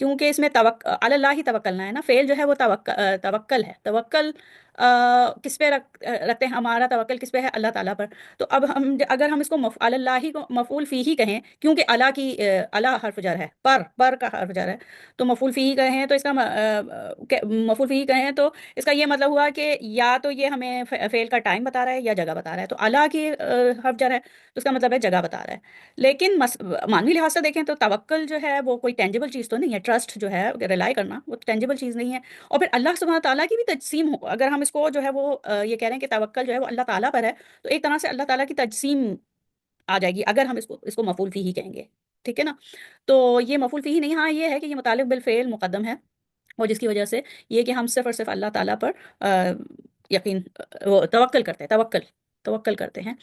کیونکہ اس میں علی اللہ ہی توکلنا ہے نا، فعل جو ہے وہ توکل ہے، توکل کس پہ رکھتے ہیں، ہمارا توکل کس پہ ہے، اللہ تعالیٰ پر۔ تو اب اگر ہم اس کو علی اللہ ہی کو مفعول فی ہی کہیں، کیونکہ اللہ کی اللہ حرف جر ہے، پر کا حرف جر ہے، تو مفعول فی ہی کہیں تو اس کا مفعول فی ہی کہیں تو اس کا یہ مطلب ہوا کہ یا تو یہ ہمیں فعل کا ٹائم بتا رہا ہے یا جگہ بتا رہا ہے، تو اللہ کی حرف جر ہے تو اس کا مطلب ہے جگہ بتا رہا ہے۔ لیکن معنوی لحاظ سے دیکھیں تو توکل جو ہے وہ کوئی ٹینجیبل چیز تو نہیں ہے، ٹرسٹ جو ہے ریلائی کرنا وہ ٹینجیبل چیز نہیں ہے۔ اور پھر اللہ سبحانہ تعالیٰ کی بھی تجسیم ہو، اگر ہم اس کو جو ہے وہ یہ کہہ رہے ہیں کہ توکل جو ہے وہ اللہ تعالیٰ پر ہے، تو ایک طرح سے اللہ تعالیٰ کی تجسیم آ جائے گی اگر ہم اس کو مفعول فی ہی کہیں گے، ٹھیک ہے نا۔ تو یہ مفعول فی ہی نہیں، ہاں یہ ہے کہ یہ متعلق بالفعل مقدم ہے، اور جس کی وجہ سے یہ کہ ہم صرف اور صرف اللہ تعالیٰ پر یقین وہ توکل کرتے ہیں، توکل کرتے ہیں۔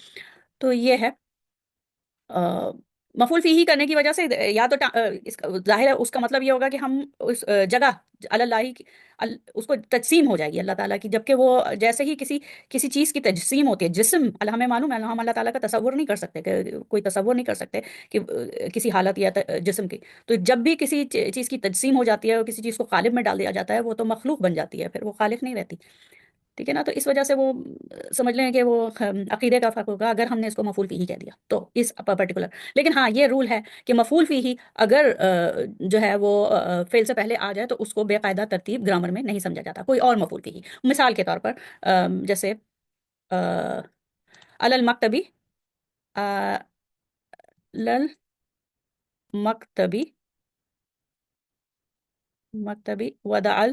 تو یہ ہے مفعول فی ہی کرنے کی وجہ سے یا تو ظاہر ہے اس کا مطلب یہ ہوگا کہ ہم اس جگہ اللہ کی اس کو تجسیم ہو جائے گی اللہ تعالیٰ کی، جبکہ وہ جیسے ہی کسی چیز کی تجسیم ہوتی ہے، جسم ہمیں معلوم ہے ہم اللہ تعالیٰ کا تصور نہیں کر سکتے، کہ کوئی تصور نہیں کر سکتے کہ کسی حالت یا جسم کی، تو جب بھی کسی چیز کی تجسیم ہو جاتی ہے اور کسی چیز کو قالب میں ڈال دیا جاتا ہے وہ تو مخلوق بن جاتی ہے، پھر وہ خالق نہیں رہتی، ٹھیک ہے نا۔ تو اس وجہ سے وہ سمجھ لیں کہ وہ عقیدے کا فرق ہوگا اگر ہم نے اس کو مفعول فی ہی کہہ دیا تو اس پرٹیکولر۔ لیکن ہاں یہ رول ہے کہ مفعول فی ہی اگر جو ہے وہ فعل سے پہلے آ جائے تو اس کو بے قاعدہ ترتیب گرامر میں نہیں سمجھا جاتا، کوئی اور مفعول فی ہی۔ مثال کے طور پر جیسے المکتبی، المکتبی، مکتبی ودع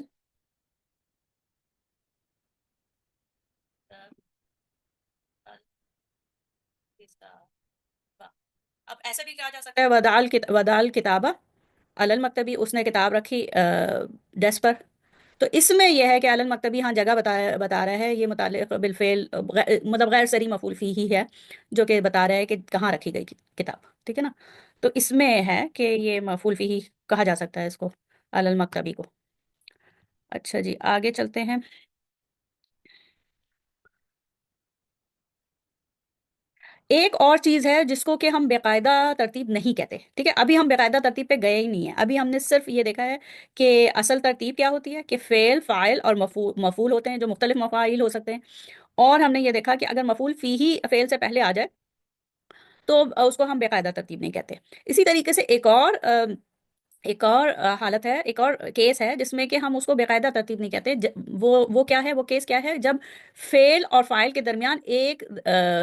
اب ایسے بھی کہا جا سکتا ہے ودع الکتابہ علی المکتبی، اس نے کتاب رکھی ڈیسک پر، تو اس میں یہ ہے کہ علی المکتبی ہاں جگہ بتا رہا ہے، یہ متعلق بالفعل مطلب غیر صریح مفعول فی ہی ہے جو کہ بتا رہا ہے کہ کہاں رکھی گئی کتاب، ٹھیک ہے نا۔ تو اس میں ہے کہ یہ مفعول فی ہی کہا جا سکتا ہے اس کو، علی المکتبی کو۔ اچھا جی آگے چلتے ہیں۔ ایک اور چیز ہے جس کو کہ ہم باقاعدہ ترتیب نہیں کہتے، ٹھیک ہے، ابھی ہم باقاعدہ ترتیب پہ گئے ہی نہیں ہیں، ابھی ہم نے صرف یہ دیکھا ہے کہ اصل ترتیب کیا ہوتی ہے، کہ فعل، فاعل اور مفعول ہوتے ہیں جو مختلف مفاعیل ہو سکتے ہیں، اور ہم نے یہ دیکھا کہ اگر مفعول فی ہی فعل سے پہلے آ جائے تو اس کو ہم باقاعدہ ترتیب نہیں کہتے۔ اسی طریقے سے ایک اور حالت ہے، ایک اور کیس ہے جس میں کہ ہم اس کو باقاعدہ ترتیب نہیں کہتے، وہ کیا ہے، وہ کیس کیا ہے، جب فعل اور فاعل کے درمیان ایک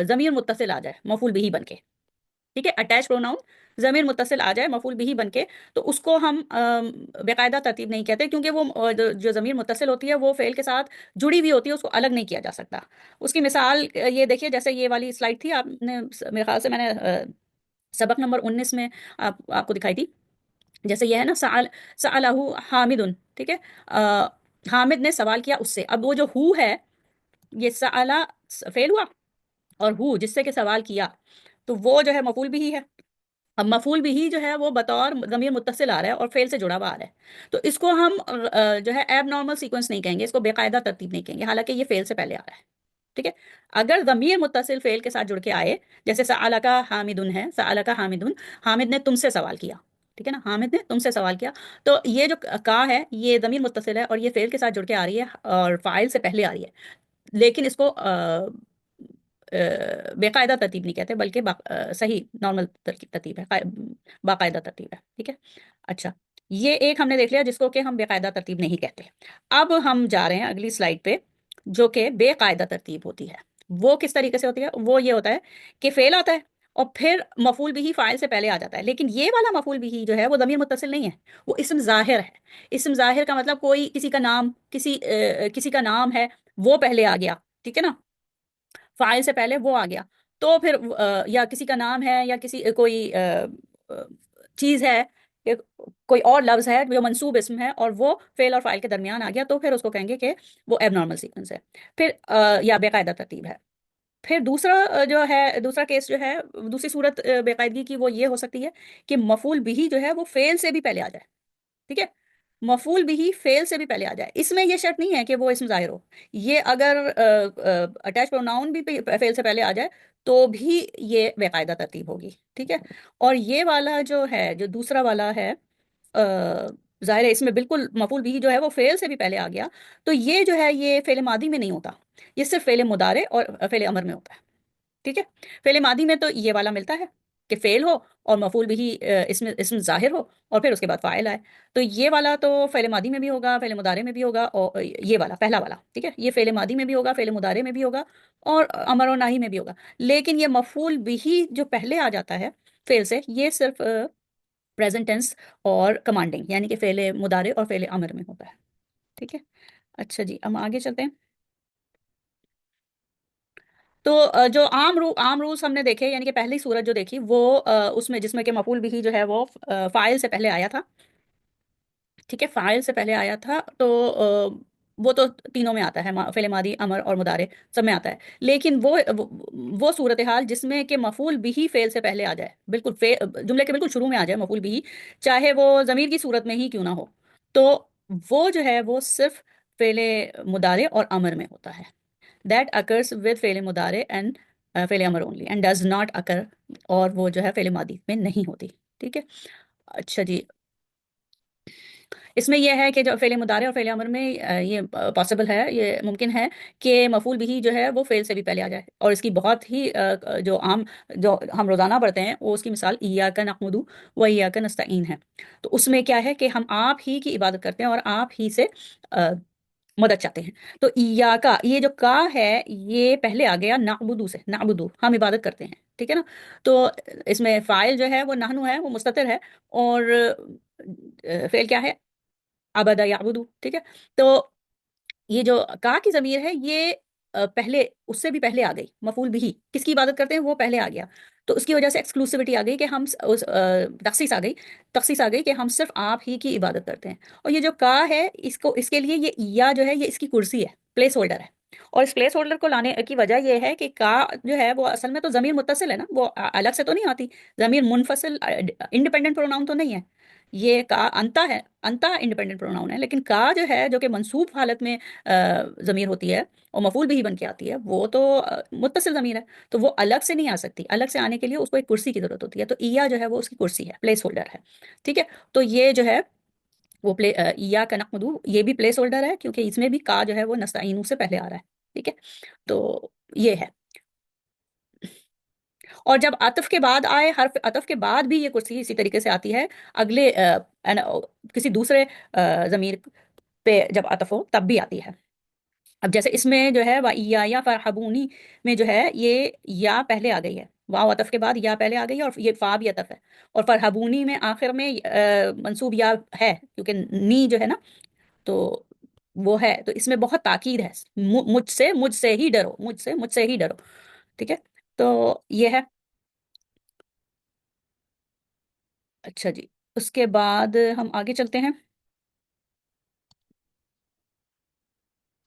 ضمیر متصل آ جائے مفعول بھی بن کے، ٹھیک ہے، اٹیچ پروناؤن ضمیر متصل آ جائے مفعول بھی بن کے، تو اس کو ہم باقاعدہ ترتیب نہیں کہتے، کیونکہ وہ جو ضمیر متصل ہوتی ہے وہ فعل کے ساتھ جڑی ہوئی ہوتی ہے، اس کو الگ نہیں کیا جا سکتا۔ اس کی مثال یہ دیکھیے، جیسے یہ والی سلائڈ تھی، آپ نے میرے خیال سے میں نے سبق نمبر 19 میں آپ کو دکھائی تھی، جیسے یہ ہے نا سألہ حامد، ٹھیک ہے، حامد نے سوال کیا اس سے، اب وہ جو ہو ہے، یہ سألہ فعل ہوا، اور ہو جس سے کہ سوال کیا، تو وہ جو ہے مفعول بھی ہے، اب مفعول بھی جو ہے وہ بطور ضمیر متصل آ رہا ہے اور فعل سے جڑا ہوا آ رہا ہے، تو اس کو ہم جو ہے ایب نارمل سیکوینس نہیں کہیں گے، اس کو بے قاعدہ ترتیب نہیں کہیں گے، حالانکہ یہ فعل سے پہلے آ رہا ہے، ٹھیک ہے۔ اگر ضمیر متصل فعل کے ساتھ جڑ کے آئے، جیسے سألک حامدن ہے، سألک حامدن، حامد نے تم سے سوال کیا، ٹھیک ہے نا، حامد نے تم سے سوال کیا، تو یہ جو کا ہے یہ ضمیر متصل ہے اور یہ فعل کے ساتھ جڑ کے آ رہی ہے اور فاعل سے پہلے آ رہی ہے، لیکن اس کو باقاعدہ ترتیب نہیں کہتے، بلکہ صحیح نارمل ترتیب ہے، باقاعدہ ترتیب ہے، ٹھیک ہے۔ اچھا یہ ایک ہم نے دیکھ لیا جس کو کہ ہم باقاعدہ ترتیب نہیں کہتے۔ اب ہم جا رہے ہیں اگلی سلائیڈ پہ، جو کہ بے قاعدہ ترتیب ہوتی ہے۔ وہ کس طریقے سے ہوتی ہے؟ وہ یہ ہوتا ہے کہ فعل آتا ہے اور پھر مفعول بھی فاعل سے پہلے آ جاتا ہے، لیکن یہ والا مفعول بھی جو ہے وہ ضمیر متصل نہیں ہے، وہ اسم ظاہر ہے۔ اسم ظاہر کا مطلب کوئی کسی کا نام ہے، وہ پہلے آ گیا، ٹھیک ہے نا، فاعل سے پہلے وہ آ گیا، تو پھر یا کسی کا نام ہے یا کوئی چیز ہے، یا کوئی اور لفظ ہے جو منصوب اسم ہے اور وہ فعل اور فاعل کے درمیان آ گیا، تو پھر اس کو کہیں گے کہ وہ ایب نارمل سیکوینس ہے، پھر یا بے قاعدہ ترتیب ہے۔ پھر دوسرا کیس جو ہے، دوسری صورت بے قاعدگی کی وہ یہ ہو سکتی ہے کہ مفعول بھی جو ہے وہ فعل سے بھی پہلے آ جائے، ٹھیک ہے، مفعول بھی فعل سے بھی پہلے آ جائے، اس میں یہ شرط نہیں ہے کہ وہ اسم ظاہر ہو، یہ اگر اٹیچ پروناؤن بھی فعل سے پہلے آ جائے تو بھی یہ باقاعدہ ترتیب ہوگی، ٹھیک ہے۔ اور یہ والا جو ہے، جو دوسرا والا ہے ظاہر ہے اس میں بالکل مفعول بھی جو ہے وہ فعل سے بھی پہلے آ گیا، تو یہ جو ہے یہ فعل ماضی میں نہیں ہوتا، یہ صرف فعل مضارع اور فعل امر میں ہوتا ہے، ٹھیک ہے؟ فعل ماضی میں تو یہ والا ملتا ہے کہ فعل ہو اور مفعول بھی اسم ظاہر ہو اور پھر اس کے بعد فاعل آئے، تو یہ والا تو فعل ماضی میں بھی ہوگا، فعل مضارع میں بھی ہوگا، اور یہ والا پہلا والا ٹھیک ہے، یہ فعل ماضی میں بھی ہوگا، فعل مضارع میں بھی ہوگا، اور امر و ناہی میں بھی ہوگا، لیکن یہ مفعول بھی جو پہلے آ جاتا ہے فعل سے، یہ صرف پریزنٹ ٹینس اور کمانڈنگ یعنی کہ فعل مضارع اور فعل امر میں ہوتا ہے، ٹھیک ہے؟ اچھا جی، ہم آگے چلتے ہیں۔ تو جو عام رولز ہم نے دیکھے، یعنی کہ پہلی صورت جو دیکھی وہ اس میں جس میں کہ مفعول بھی جو ہے وہ فاعل سے پہلے آیا تھا، ٹھیک ہے؟ فاعل سے پہلے آیا تھا، تو وہ تو تینوں میں آتا ہے، فعل ماضی، امر اور مضارع سب میں آتا ہے، لیکن وہ صورتحال جس میں کہ مفعول بھی فعل سے پہلے آ جائے، بالکل جملے کے بالکل شروع میں آ جائے مفعول بھی، چاہے وہ ضمیر کی صورت میں ہی کیوں نہ ہو، تو وہ جو ہے وہ صرف فعل مضارع اور امر میں ہوتا ہے، that occurs with فعل مضارع and فعل امر only and does not occur، اور وہ جو ہے فعل ماضی میں نہیں ہوتی، ٹھیک ہے؟ اچھا جی، اس میں یہ ہے کہ جو فعل مضارع اور فعل امر میں یہ پاسبل ہے، یہ ممکن ہے کہ مفعول بھی جو ہے وہ فعل سے بھی پہلے آ جائے، اور اس کی بہت ہی جو عام جو ہم روزانہ پڑھتے ہیں وہ اس کی مثال ایاک نعبد و ایاک نستعین ہے، تو اس میں کیا ہے کہ ہم آپ ہی کی عبادت کرتے ہیں اور آپ ہی سے مدد چاہتے ہیں، تو ایاکا یہ جو کا ہے یہ پہلے آ گیا نعبدو سے، نعبدو ہم عبادت کرتے ہیں، ٹھیک ہے نا؟ تو اس میں فاعل جو ہے وہ نحنو ہے، وہ مستتر ہے، اور فعل کیا ہے؟ عبدا یعبدو، ٹھیک ہے؟ تو یہ جو کا کی ضمیر ہے یہ پہلے اس سے بھی پہلے آ گئی، مفعول بھی کس کی عبادت کرتے ہیں وہ پہلے آ گیا، تو اس کی وجہ سے ایکسکلوسیوٹی آ گئی کہ ہم تخصیص آ گئی، تخصیص آ گئی کہ ہم صرف آپ ہی کی عبادت کرتے ہیں، اور یہ جو کا ہے اس کے لیے یہ یا جو ہے یہ اس کی کرسی ہے، پلیس ہولڈر ہے، اور اس پلیس ہولڈر کو لانے کی وجہ یہ ہے کہ کا جو ہے وہ اصل میں تو ضمیر متصل ہے نا، وہ الگ سے تو نہیں آتی، ضمیر منفصل انڈیپینڈنٹ پروناؤن تو نہیں ہے، یہ کا انتا ہے، انتا انڈیپینڈنٹ پروناؤن ہے، لیکن کا جو ہے جو کہ منصوب حالت میں ضمیر ہوتی ہے اور مفعول بھی بن کے آتی ہے، وہ تو متصل ضمیر ہے، تو وہ الگ سے نہیں آ سکتی، الگ سے آنے کے لیے اس کو ایک کرسی کی ضرورت ہوتی ہے، تو ایا جو ہے وہ اس کی کرسی ہے، پلیس ہولڈر ہے، ٹھیک ہے؟ تو یہ جو ہے وہ ایا کا نقمدو یہ بھی پلیس ہولڈر ہے، کیونکہ اس میں بھی کا جو ہے وہ نستعینو سے پہلے آ رہا ہے، ٹھیک ہے؟ تو یہ ہے، اور جب عطف کے بعد آئے، حرف عطف کے بعد بھی یہ کرسی اسی طریقے سے آتی ہے، اگلے کسی دوسرے ضمیر پہ جب عطف ہو تب بھی آتی ہے، اب جیسے اس میں جو ہے یا فرحبونی میں جو ہے یہ یا پہلے آ گئی ہے، واو عطف کے بعد یا پہلے آ گئی ہے، اور یہ فا بھی عطف ہے، اور فرحبونی میں آخر میں منصوب یا ہے کیونکہ نی جو ہے نا، تو وہ ہے، تو اس میں بہت تاکید ہے، مجھ سے ہی ڈرو، مجھ سے ہی ڈرو، ٹھیک ہے؟ تو یہ ہے، اچھا جی، اس کے بعد ہم آگے چلتے ہیں۔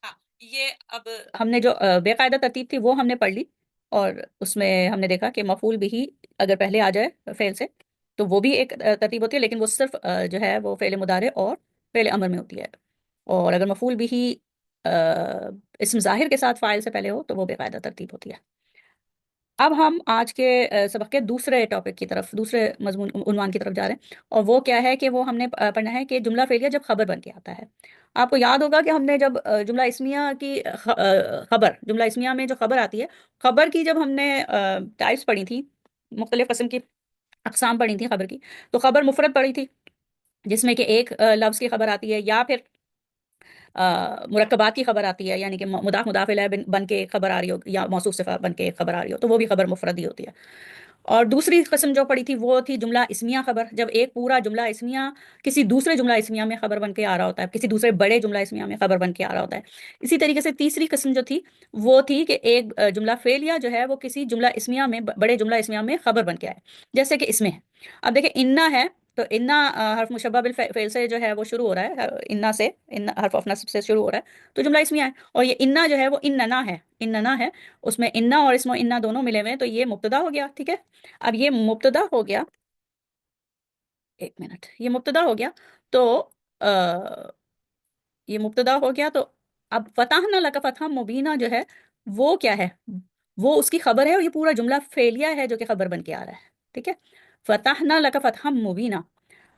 ہاں، یہ اب ہم نے جو بے قاعدہ ترتیب تھی وہ ہم نے پڑھ لی، اور اس میں ہم نے دیکھا کہ مفعول بھی اگر پہلے آ جائے فعل سے تو وہ بھی ایک ترتیب ہوتی ہے، لیکن وہ صرف جو ہے وہ فعل مضارع اور فعل امر میں ہوتی ہے، اور اگر مفعول بھی اسم ظاہر کے ساتھ فاعل سے پہلے ہو تو وہ بے قاعدہ ترتیب ہوتی ہے۔ اب ہم آج کے سبق کے دوسرے ٹاپک کی طرف، دوسرے مضمون عنوان کی طرف جا رہے ہیں، اور وہ کیا ہے کہ وہ ہم نے پڑھنا ہے کہ جملہ فعلیہ جب خبر بن کے آتا ہے۔ آپ کو یاد ہوگا کہ ہم نے جب جملہ اسمیہ کی خبر، جملہ اسمیہ میں جو خبر آتی ہے، خبر کی جب ہم نے ٹائپس پڑھی تھی، مختلف قسم کی اقسام پڑھی تھی خبر کی، تو خبر مفرد پڑھی تھی جس میں کہ ایک لفظ کی خبر آتی ہے، یا پھر مرکبات کی خبر آتی ہے، یعنی کہ مضاف مضاف الیہ بن کے ایک خبر آ رہی ہو، یا موصوف صفت بن کے ایک خبر آ رہی ہو، تو وہ بھی خبر مفرد ہی ہوتی ہے۔ اور دوسری قسم جو پڑھی تھی وہ تھی جملہ اسمیہ خبر، جب ایک پورا جملہ اسمیہ کسی دوسرے جملہ اسمیہ میں خبر بن کے آ رہا ہوتا ہے، کسی دوسرے بڑے جملہ اسمیہ میں خبر بن کے آ رہا ہوتا ہے۔ اسی طریقے سے تیسری قسم جو تھی وہ تھی کہ ایک جملہ فعلیہ جو ہے وہ کسی جملہ اسمیہ میں، بڑے جملہ اسمیہ میں خبر بن کے آئے، جیسے کہ اس میں ہے، اب دیکھیں انا ہے، تو انا حرف مشبہ بالفعل سے جو ہے وہ شروع ہو رہا ہے، انا سے، انا حرف آف نصب سے شروع ہو رہا ہے، تو جملہ اسمیہ ہے، اور یہ انا جو ہے وہ اننا ہے، اننا ہے، اس میں انا اور اسم انا دونوں ملے ہوئے ہیں، تو یہ مبتدا ہو گیا، ٹھیک ہے؟ اب یہ مبتدا ہو گیا، ایک منٹ، یہ مبتدا ہو گیا، تو آ، یہ مبتدا ہو گیا، تو اب فتحنا لک فتحا مبینہ جو ہے وہ کیا ہے؟ وہ اس کی خبر ہے، اور یہ پورا جملہ فعلیہ ہے جو کہ خبر بن کے آ رہا ہے، ٹھیک ہے؟ فتحنا لک فتحا مبینہ،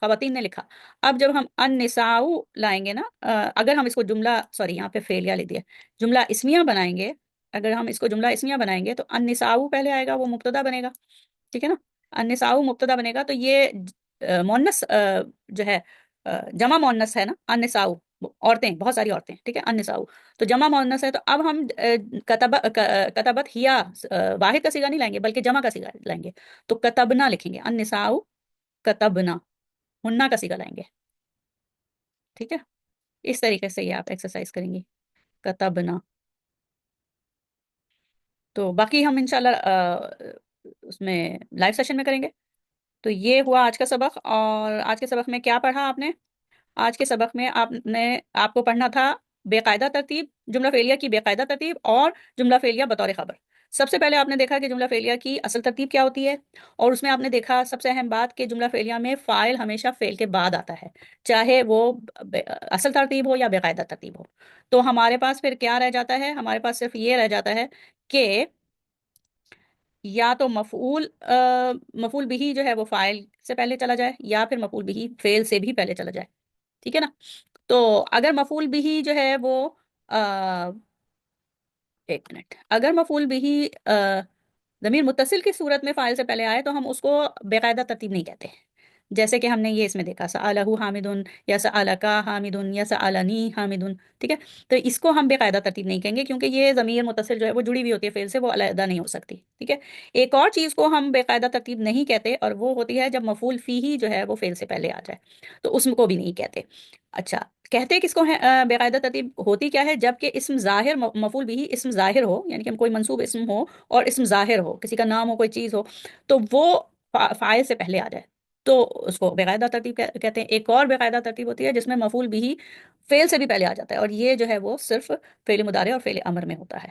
خواتین نے لکھا. اب جب ہم النساء لائیں گے نا، اگر ہم اس کو جملہ، سوری یہاں پہ فعلیہ لے دیا، جملہ اسمیہ بنائیں گے. اگر ہم اس کو جملہ اسمیہ بنائیں گے تو النساء پہلے آئے گا، وہ مبتدا بنے گا. ٹھیک ہے نا، النساء مبتدا بنے گا. تو یہ مؤنث جو ہے، جمع مؤنث ہے نا النساء، عورتیں، بہت ساری عورتیں. ٹھیک ہے، النساء تو جمع مؤنث ہے. تو اب ہم کتبت ہیا واحد کا صیغہ نہیں لائیں گے بلکہ جمع کا صیغہ لائیں گے. تو کتبنا لکھیں گے، النساء کتبنا، ہننا کا صیغہ لائیں گے. ٹھیک ہے، اس طریقے سے یہ آپ ایکسرسائز کریں گی، کتبنا. تو باقی ہم انشاءاللہ اس میں لائیو سیشن میں کریں گے. تو یہ ہوا آج کا سبق. اور آج کے سبق میں کیا پڑھا آپ نے؟ آج کے سبق میں آپ کو پڑھنا تھا بے قاعدہ ترتیب، جملہ فعلیہ کی بے قاعدہ ترتیب اور جملہ فعلیہ بطور خبر. سب سے پہلے آپ نے دیکھا کہ جملہ فعلیہ کی اصل ترتیب کیا ہوتی ہے، اور اس میں آپ نے دیکھا سب سے اہم بات کہ جملہ فعلیہ میں فاعل ہمیشہ فعل کے بعد آتا ہے، چاہے وہ اصل ترتیب ہو یا بے قاعدہ ترتیب ہو. تو ہمارے پاس پھر کیا رہ جاتا ہے؟ ہمارے پاس صرف یہ رہ جاتا ہے کہ یا تو مفعول بھی جو ہے وہ فاعل سے پہلے چلا جائے، یا پھر مفعول بھی فعل سے بھی پہلے چلا جائے. ٹھیک ہے نا. تو اگر مفعول بھی جو ہے وہ ایک منٹ، اگر مفعول بھی ضمیر متصل کی صورت میں فاعل سے پہلے آئے تو ہم اس کو بے قاعدہ ترتیب نہیں کہتے. جیسے کہ ہم نے یہ اس میں دیکھا سألہ حامدن، یا سألکا حامدن، یا سألنی حامدن. ٹھیک ہے، تو اس کو ہم بے قاعدہ ترتیب نہیں کہیں گے کیونکہ یہ ضمیر متصل جو ہے وہ جڑی ہوئی ہوتی ہے فعل سے، وہ علیحدہ نہیں ہو سکتی. ٹھیک ہے. ایک اور چیز کو ہم بے قاعدہ ترتیب نہیں کہتے، اور وہ ہوتی ہے جب مفعول فیہ جو ہے وہ فعل سے پہلے آ جائے، تو اس کو بھی نہیں کہتے. اچھا، کہتے کس کو ہے بے قاعدہ ترتیب؟ ہوتی کیا ہے؟ جب کہ اسم ظاہر، مفعول بھی اسم ظاہر ہو، یعنی کہ کوئی منصوب اسم ہو اور اسم ظاہر ہو، کسی کا نام ہو، کوئی چیز ہو، تو وہ فاعل سے پہلے آ جائے تو اس کو بے قاعدہ ترتیب کہتے ہیں. ایک اور بے قاعدہ ترتیب ہوتی ہے جس میں مفعول بھی فعل سے بھی پہلے آ جاتا ہے، اور یہ جو ہے وہ صرف فعل مضارع اور فعل امر میں ہوتا ہے.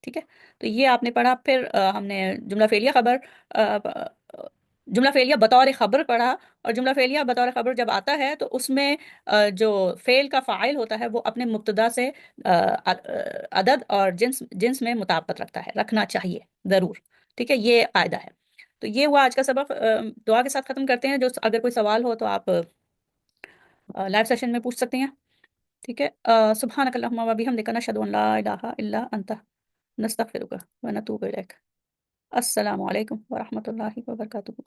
ٹھیک ہے، تو یہ آپ نے پڑھا. پھر ہم نے جملہ فعلیہ خبر، جملہ فعلیہ بطور خبر پڑھا. اور جملہ فعلیہ بطور خبر جب آتا ہے تو اس میں جو فعل کا فاعل ہوتا ہے وہ اپنے مبتدا سے عدد اور جنس میں مطابقت رکھتا ہے، رکھنا چاہیے ضرور. ٹھیک ہے، یہ قاعدہ ہے. تو یہ ہوا آج کا سبق. دعا کے ساتھ ختم کرتے ہیں. جو اگر کوئی سوال ہو تو آپ لائیو سیشن میں پوچھ سکتے ہیں. ٹھیک ہے. سبحانک اللہم و بحمدک، نشہد ان لا الہ الا انت، نستغفرک و نتوب الیک. السلام علیکم ورحمۃ اللہ وبرکاتہ.